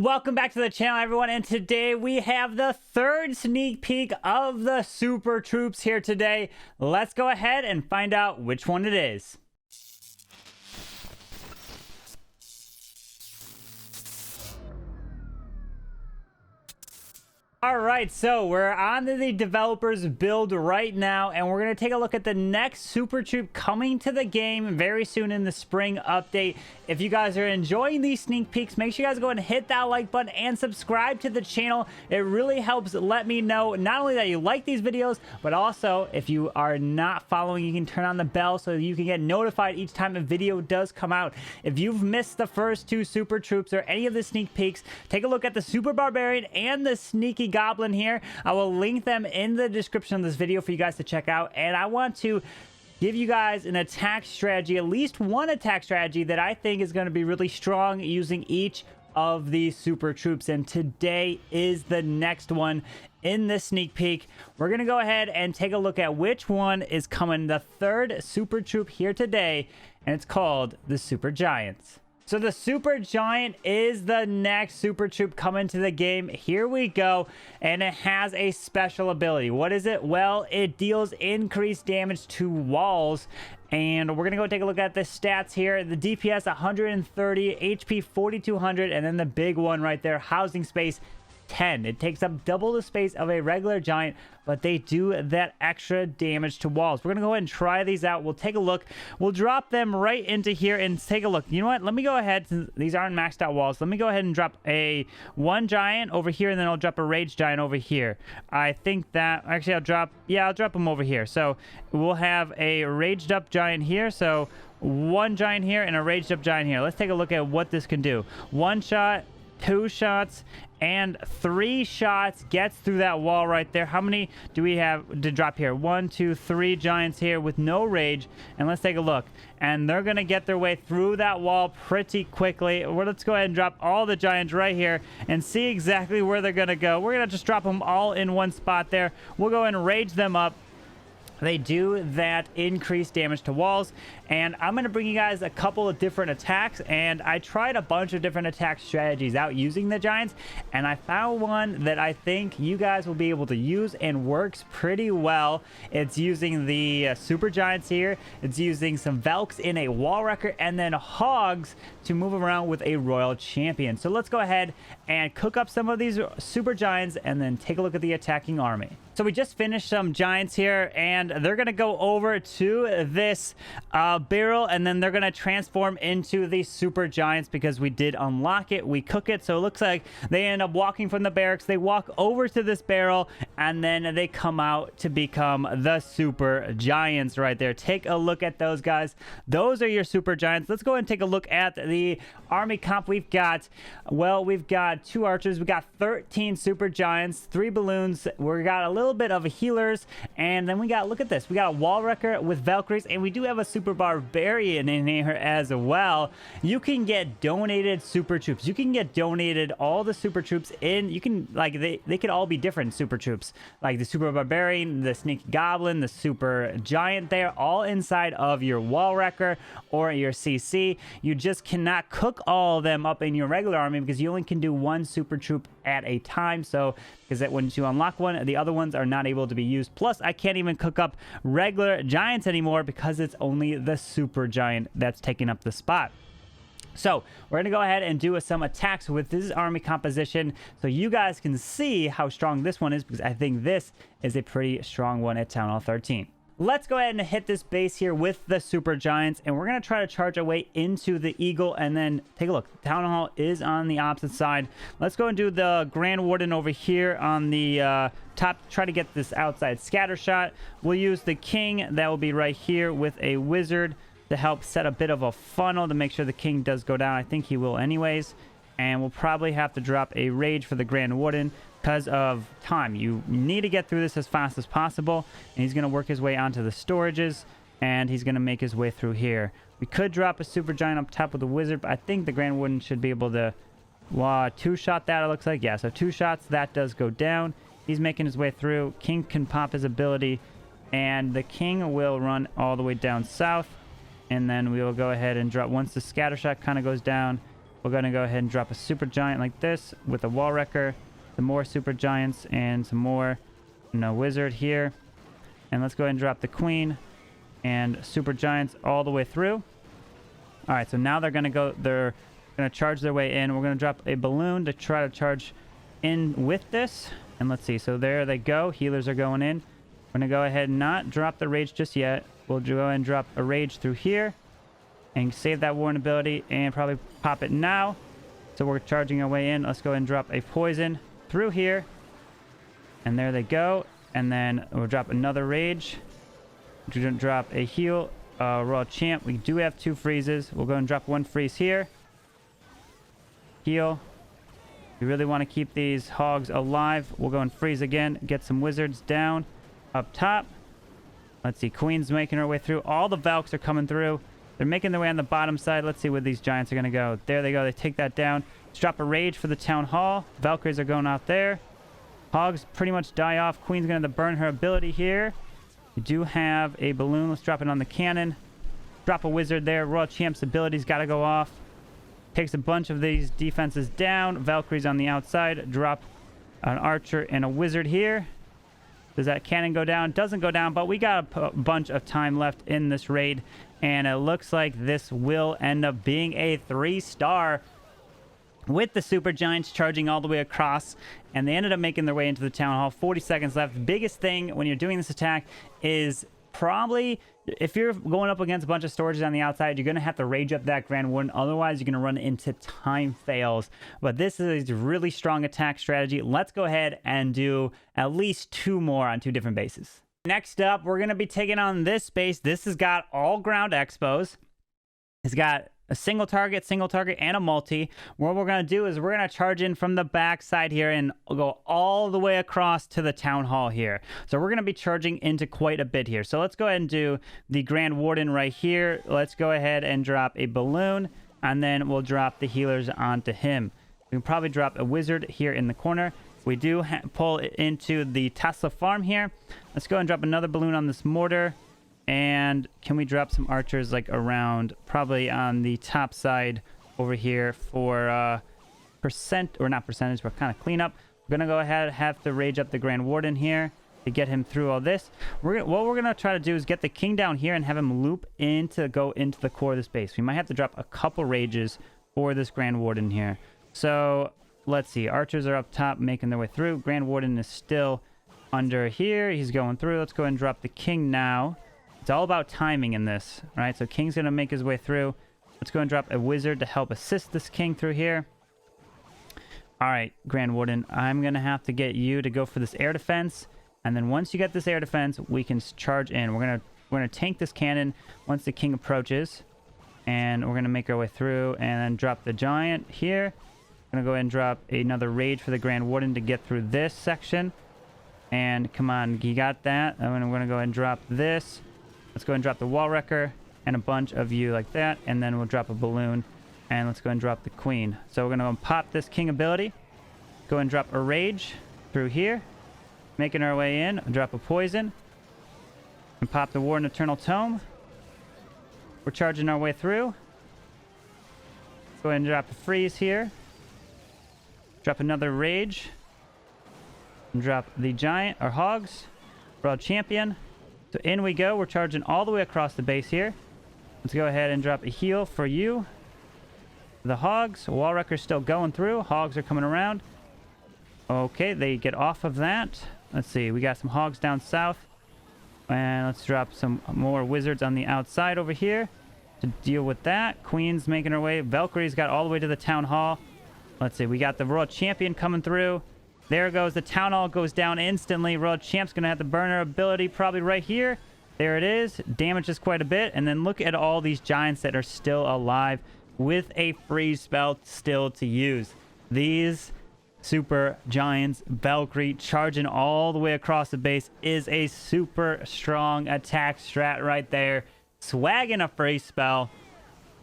Welcome back to the channel, everyone, and today we have the third sneak peek of the Super Troops here today. Let's go ahead and find out which one it is. Alright, so we're on the developers build right now, and we're going to take a look at the next Super Troop coming to the game very soon in the spring update. If you guys are enjoying these sneak peeks, make sure you guys go ahead and hit that like button and subscribe to the channel. It really helps let me know not only that you like these videos, but also if you are not following, you can turn on the bell so you can get notified each time a video does come out. If you've missed the first two Super Troops or any of the sneak peeks, take a look at the Super Barbarian and the Sneaky Goblin here. I will link them in the description of this video for you guys to check out, and I want to give you guys an attack strategy, at least one attack strategy that I think is going to be really strong using each of these Super Troops, and today is the next one in this sneak peek. We're going to go ahead and take a look at which one is coming, the third Super Troop here today, and it's called the Super Giants. So the Super Giant is the next Super Troop coming to the game. Here we go. And it has a special ability. What is it? Well, it deals increased damage to walls. And we're going to go take a look at the stats here. The DPS 130, HP 4200, and then the big one right there, housing space 10. It takes up double the space of a regular giant, but they do that extra damage to walls. We're gonna go ahead and try these out. We'll take a look. We'll drop them right into here and take a look. You know what? Let me go ahead, since these aren't maxed out walls, let me go ahead and drop one giant over here, and then I'll drop a rage giant over here. I think that actually I'll drop them over here. So we'll have a raged up giant here. So one giant here and a raged up giant here. Let's take a look at what this can do. One shot, two shots, and 3 shots gets through that wall right there. How many do we have to drop here? 1, 2, 3 giants here with no rage. And let's take a look. And they're going to get their way through that wall pretty quickly. Well, let's go ahead and drop all the giants right here and see exactly where they're going to go. We're going to just drop them all in one spot there. We'll go ahead and rage them up. They do that increased damage to walls, and I'm going to bring you guys a couple of different attacks, and I tried a bunch of different attack strategies out using the giants, and I found one that I think you guys will be able to use and works pretty well. It's using the super giants here. It's using some Velks in a wall wrecker, and then hogs to move around with a royal champion. So let's go ahead and cook up some of these super giants and then take a look at the attacking army. So we just finished some giants here, and they're going to go over to this barrel, and then they're going to transform into these super giants because we did unlock it. We cook it, so it looks like they end up walking from the barracks. They walk over to this barrel, and then they come out to become the super giants right there. Take a look at those guys. Those are your super giants. Let's go ahead and take a look at the army comp we've got. Well, we've got 2 archers. We got 13 super giants, 3 balloons. We got a little bit of healers, and then we got, look at this, we got a wall wrecker with Valkyries, and we do have a super barbarian in here as well. You can get donated super troops. You can get donated all the super troops in. You can, like, they could all be different super troops, like the super barbarian, the sneaky goblin, the super giant. They're all inside of your wall wrecker or your CC. You just cannot cook all of them up in your regular army because you only can do 1 super troop at a time. So because that once you unlock one, the other ones are not able to be used. Plus, I can't even cook up regular giants anymore because it's only the super giant that's taking up the spot. So we're going to go ahead and do some attacks with this army composition so you guys can see how strong this one is, because I think this is a pretty strong one at Town Hall 13. Let's go ahead and hit this base here with the super giants, and we're going to try to charge our way into the eagle, and then take a look. Town Hall is on the opposite side. Let's go and do the Grand Warden over here on the top. Try to get this outside scatter shot. We'll use the king. That will be right here with a wizard to help set a bit of a funnel to make sure the king does go down. I think he will anyways. And we'll probably have to drop a rage for the Grand Warden because of time. You need to get through this as fast as possible. And he's going to work his way onto the storages, and he's going to make his way through here. We could drop a super giant up top with a wizard, but I think the Grand Warden should be able to 2-shot that, it looks like. Yeah, so 2 shots, that does go down. He's making his way through. King can pop his ability, and the king will run all the way down south. And then we will go ahead and drop, once the scatter shot kind of goes down, We're going to go ahead and drop a super giant like this with a wall wrecker, some more super giants, and some more, wizard here. And let's go ahead and drop the queen and super giants all the way through. All right, so now they're going to charge their way in. We're going to drop a balloon to try to charge in with this. And let's see, so there they go. Healers are going in. We're going to go ahead and not drop the rage just yet. We'll go ahead and drop a rage through here and save that warn ability and probably pop it now. So we're charging our way in. Let's go ahead and drop a poison through here. And there they go. And then we'll drop another rage. We're going to drop a heal. Royal Champ. We do have 2 freezes. We'll go and drop 1 freeze here. Heal. We really want to keep these hogs alive. We'll go and freeze again. Get some wizards down up top. Let's see. Queen's making her way through. All the Valks are coming through. They're making their way on the bottom side. Let's see where these giants are going to go. There they go. They take that down. Let's drop a rage for the town hall. Valkyries are going out there. Hogs pretty much die off. Queen's going to burn her ability here. We do have a balloon. Let's drop it on the cannon. Drop a wizard there. Royal Champ's ability's got to go off. Takes a bunch of these defenses down. Valkyries on the outside. Drop an archer and a wizard here. Does that cannon go down? Doesn't go down, but we got a bunch of time left in this raid. And it looks like this will end up being a 3-star with the super giants charging all the way across. And they ended up making their way into the town hall. 40 seconds left. The biggest thing when you're doing this attack is probably, if you're going up against a bunch of storages on the outside, you're going to have to rage up that Grand Warden. Otherwise, you're going to run into time fails. But this is a really strong attack strategy. Let's go ahead and do at least 2 more on 2 different bases. Next up, we're going to be taking on this base. This has got all ground expos. It's got a single target, and a multi. What we're going to do is we're going to charge in from the back side here and go all the way across to the town hall here. So we're going to be charging into quite a bit here. So let's go ahead and do the Grand Warden right here. Let's go ahead and drop a balloon, and then we'll drop the healers onto him. We can probably drop a wizard here in the corner. We do pull it into the Tesla farm here. Let's go and drop another balloon on this mortar. And can we drop some archers like around, probably on the top side over here for percent, or not percentage, but kind of cleanup. We're going to go ahead and have to rage up the Grand Warden here to get him through all this. What we're going to try to do is get the king down here and have him loop in to go into the core of this base. We might have to drop a couple rages for this Grand Warden here. So let's see. Archers are up top making their way through. Grand Warden is still under here. He's going through. Let's go ahead and drop the king now. It's all about timing in this, right? So king's going to make his way through. Let's go and drop a wizard to help assist this king through here. All right, Grand Warden, I'm going to have to get you to go for this air defense. And then once you get this air defense, we can charge in. We're going to tank this cannon once the king approaches. And we're going to make our way through and then drop the giant here. I'm going to go ahead and drop another rage for the Grand Warden to get through this section. And come on, you got that. And I'm going to go ahead and drop this. Let's go and drop the wall wrecker and a bunch of you like that. And then we'll drop a balloon. And let's go and drop the queen. So we're going to pop this king ability. Go and drop a rage through here. Making our way in. Drop a poison. And pop the Warden Eternal Tome. We're charging our way through. Go ahead and drop a freeze here. Drop another rage. And drop the giant, or hogs. World Champion. So in we go. We're charging all the way across the base here. Let's go ahead and drop a heal for you. The hogs. Wall wrecker's still going through. Hogs are coming around. Okay, they get off of that. Let's see. We got some hogs down south. And let's drop some more wizards on the outside over here to deal with that. Queen's making her way. Valkyrie's got all the way to the town hall. Let's see. We got the Royal Champion coming through. There goes. The town hall goes down instantly. Royal Champ's going to have to burn her ability probably right here. There it is. Damages quite a bit. And then look at all these giants that are still alive with a freeze spell still to use. These super giants, Valkyrie charging all the way across the base is a super strong attack strat right there. Swagging a freeze spell.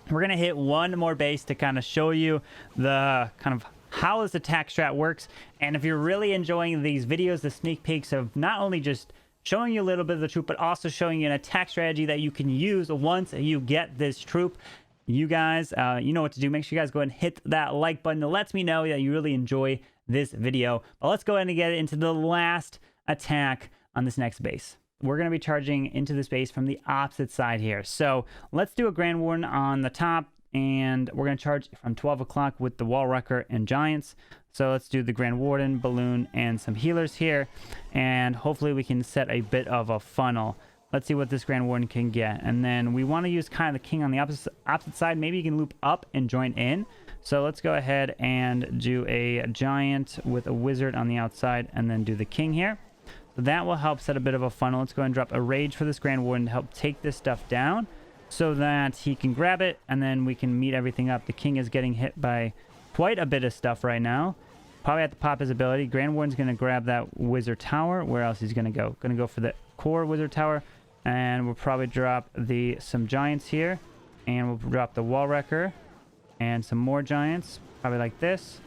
We're going to hit one more base to kind of show you the kind of how this attack strat works. And if you're really enjoying these videos, the sneak peeks of not only just showing you a little bit of the troop, but also showing you an attack strategy that you can use once you get this troop, you guys, you know what to do. Make sure you guys go ahead and hit that like button. It lets me know that you really enjoy this video. But let's go ahead and get into the last attack on this next base. We're going to be charging into this base from the opposite side here. So let's do a Grand Warden on the top, and we're going to charge from 12 o'clock with the Wall Wrecker and Giants. So let's do the Grand Warden, Balloon, and some healers here, and hopefully we can set a bit of a funnel. Let's see what this Grand Warden can get. And then we want to use kind of the King on the opposite side. Maybe you can loop up and join in. So let's go ahead and do a Giant with a Wizard on the outside, and then do the King here. So that will help set a bit of a funnel. Let's go ahead and drop a Rage for this Grand Warden to help take this stuff down so that he can grab it, and then we can meet everything up. The King is getting hit by quite a bit of stuff right now. Probably have to pop his ability. Grand Warden's going to grab that Wizard Tower. Where else he's going to go? Going to go for the core Wizard Tower. And we'll probably drop some Giants here. And we'll drop the Wall Wrecker. And some more Giants. Probably like this.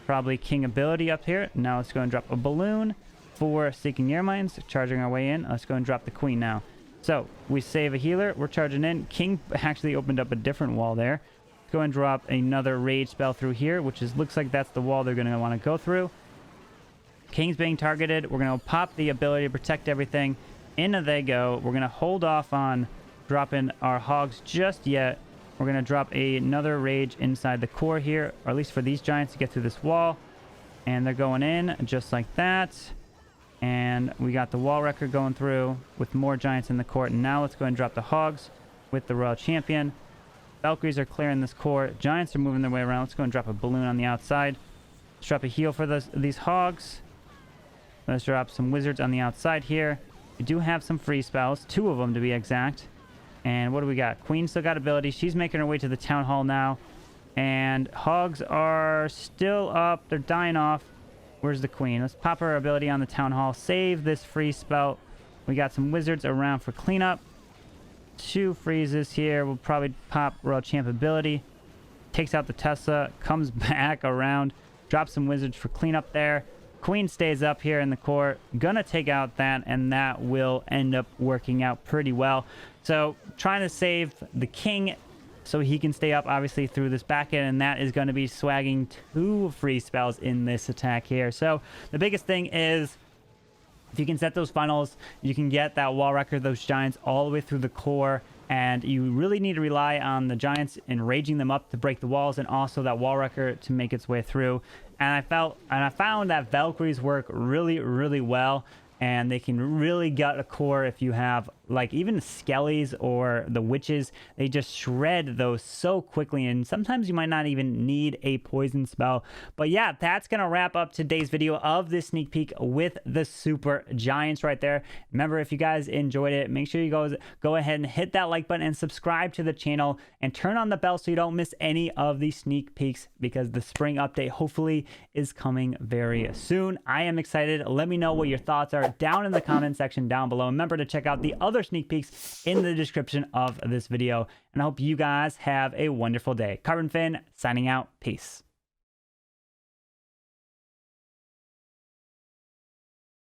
Probably King ability up here. Now let's go and drop a Balloon for Seeking Air Mines. Charging our way in. Let's go and drop the Queen now. So we save a healer. We're charging in. King actually opened up a different wall there. Let's go and drop another Rage spell through here, which looks like that's the wall they're going to want to go through. King's being targeted. We're going to pop the ability to protect everything. In they go. We're going to hold off on dropping our Hogs just yet. We're going to drop another Rage inside the core here, or at least for these Giants to get through this wall. And they're going in just like that. And we got the Wall Wrecker going through with more Giants in the court. And now let's go and drop the Hogs with the Royal Champion. Valkyries are clearing this core. Giants are moving their way around. Let's go and drop a Balloon on the outside. Let's drop a heal for these Hogs. Let's drop some Wizards on the outside here. We do have some free spells, 2 of them to be exact. And what do we got? Queen still got ability. She's making her way to the Town Hall now. And Hogs are still up. They're dying off. Where's the Queen? Let's pop her ability on the Town Hall. Save this free spell. We got some Wizards around for cleanup. 2 freezes here. We'll probably pop Royal Champ ability. Takes out the Tesla. Comes back around. Drops some Wizards for cleanup there. Queen stays up here in the core. Gonna take out that, and that will end up working out pretty well. So trying to save the King so he can stay up obviously through this back end, and that is going to be swagging 2 free spells in this attack here. So the biggest thing is if you can set those funnels, you can get that Wall Wrecker, those Giants all the way through the core, and you really need to rely on the Giants and raging them up to break the walls, and also that Wall Wrecker to make its way through. And I found that Valkyries work really, really well, and they can really gut a core if you have, like, even the Skellies or the Witches. They just shred those so quickly, and sometimes you might not even need a poison spell. But yeah, that's gonna wrap up today's video of this sneak peek with the Super Giants right there. Remember, if you guys enjoyed it, make sure you go ahead and hit that like button and subscribe to the channel, and turn on the bell so you don't miss any of these sneak peeks, because the spring update hopefully is coming very soon. I am excited. Let me know what your thoughts are down in the comment section down below. Remember to check out the other sneak peeks in the description of this video, and I hope you guys have a wonderful day. CarbonFin signing out. Peace.